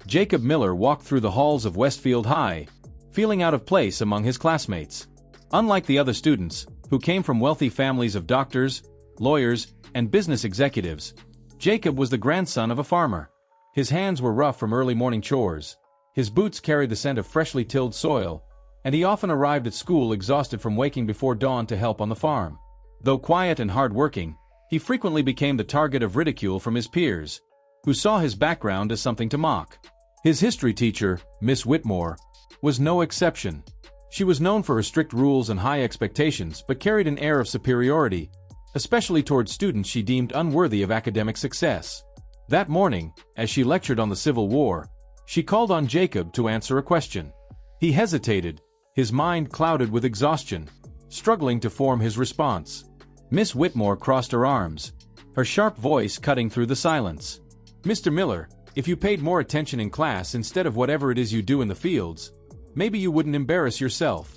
Jacob Miller walked through the halls of Westfield High, feeling out of place among his classmates. Unlike the other students, who came from wealthy families of doctors, lawyers, and business executives, Jacob was the grandson of a farmer. His hands were rough from early morning chores, his boots carried the scent of freshly tilled soil, and he often arrived at school exhausted from waking before dawn to help on the farm. Though quiet and hardworking, he frequently became the target of ridicule from his peers, who saw his background as something to mock. His history teacher, Miss Whitmore, was no exception. She was known for her strict rules and high expectations but carried an air of superiority, especially toward students she deemed unworthy of academic success. That morning, as she lectured on the Civil War, she called on Jacob to answer a question. He hesitated, his mind clouded with exhaustion, struggling to form his response. Miss Whitmore crossed her arms, her sharp voice cutting through the silence. "Mr. Miller, if you paid more attention in class instead of whatever it is you do in the fields, maybe you wouldn't embarrass yourself."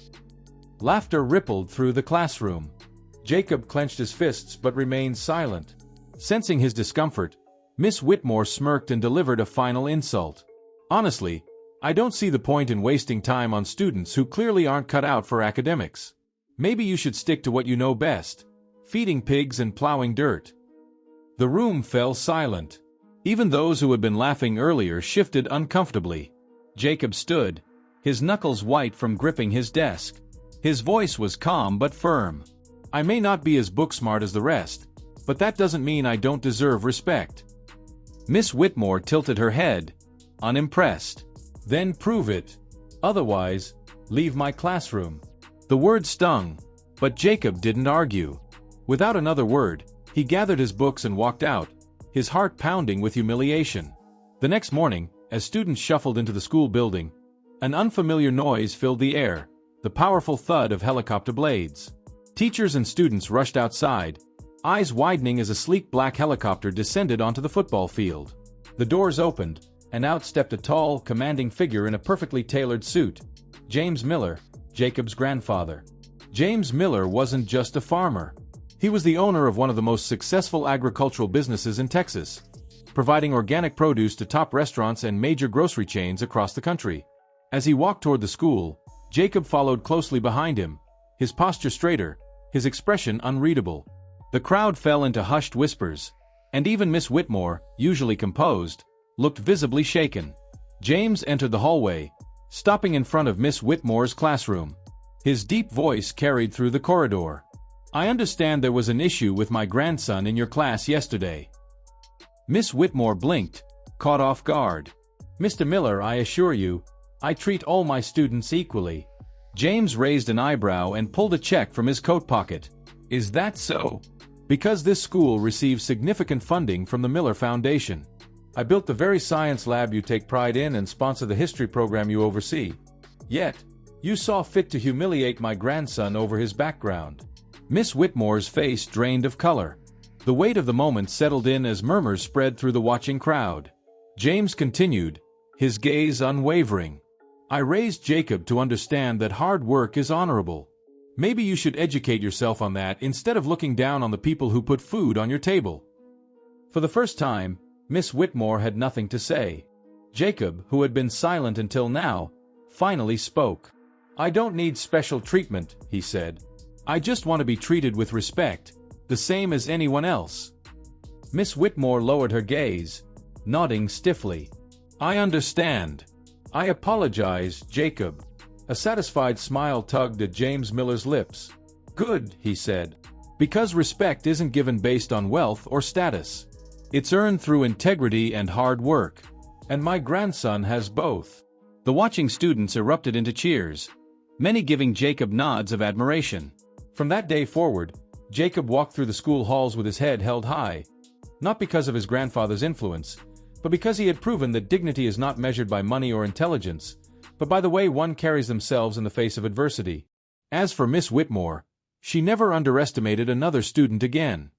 Laughter rippled through the classroom. Jacob clenched his fists but remained silent. Sensing his discomfort, Miss Whitmore smirked and delivered a final insult. "Honestly, I don't see the point in wasting time on students who clearly aren't cut out for academics. Maybe you should stick to what you know best, feeding pigs and plowing dirt." The room fell silent. Even those who had been laughing earlier shifted uncomfortably. Jacob stood, his knuckles white from gripping his desk. His voice was calm but firm. "I may not be as book-smart as the rest, but that doesn't mean I don't deserve respect." Miss Whitmore tilted her head, unimpressed. "Then prove it. Otherwise, leave my classroom." The word stung, but Jacob didn't argue. Without another word, he gathered his books and walked out, his heart pounding with humiliation. The next morning, as students shuffled into the school building, an unfamiliar noise filled the air, the powerful thud of helicopter blades. Teachers and students rushed outside, eyes widening as a sleek black helicopter descended onto the football field. The doors opened, and out stepped a tall, commanding figure in a perfectly tailored suit. James Miller, Jacob's grandfather. James Miller wasn't just a farmer. He was the owner of one of the most successful agricultural businesses in Texas, providing organic produce to top restaurants and major grocery chains across the country. As he walked toward the school, Jacob followed closely behind him, his posture straighter, his expression unreadable. The crowd fell into hushed whispers, and even Miss Whitmore, usually composed, looked visibly shaken. James entered the hallway, stopping in front of Miss Whitmore's classroom. His deep voice carried through the corridor. "I understand there was an issue with my grandson in your class yesterday." Miss Whitmore blinked, caught off guard. "Mr. Miller, I assure you, I treat all my students equally." James raised an eyebrow and pulled a check from his coat pocket. "Is that so?" "Because this school receives significant funding from the Miller Foundation. I built the very science lab you take pride in and sponsor the history program you oversee. Yet, you saw fit to humiliate my grandson over his background." Miss Whitmore's face drained of color. The weight of the moment settled in as murmurs spread through the watching crowd. James continued, his gaze unwavering. "I raised Jacob to understand that hard work is honorable. Maybe you should educate yourself on that instead of looking down on the people who put food on your table." For the first time, Miss Whitmore had nothing to say. Jacob, who had been silent until now, finally spoke. "I don't need special treatment," he said. "I just want to be treated with respect, the same as anyone else." Miss Whitmore lowered her gaze, nodding stiffly. "I understand. I apologize, Jacob." A satisfied smile tugged at James Miller's lips. "Good," he said. "Because respect isn't given based on wealth or status. It's earned through integrity and hard work. And my grandson has both." The watching students erupted into cheers, many giving Jacob nods of admiration. From that day forward, Jacob walked through the school halls with his head held high, not because of his grandfather's influence, but because he had proven that dignity is not measured by money or intelligence, but by the way one carries themselves in the face of adversity. As for Miss Whitmore, she never underestimated another student again.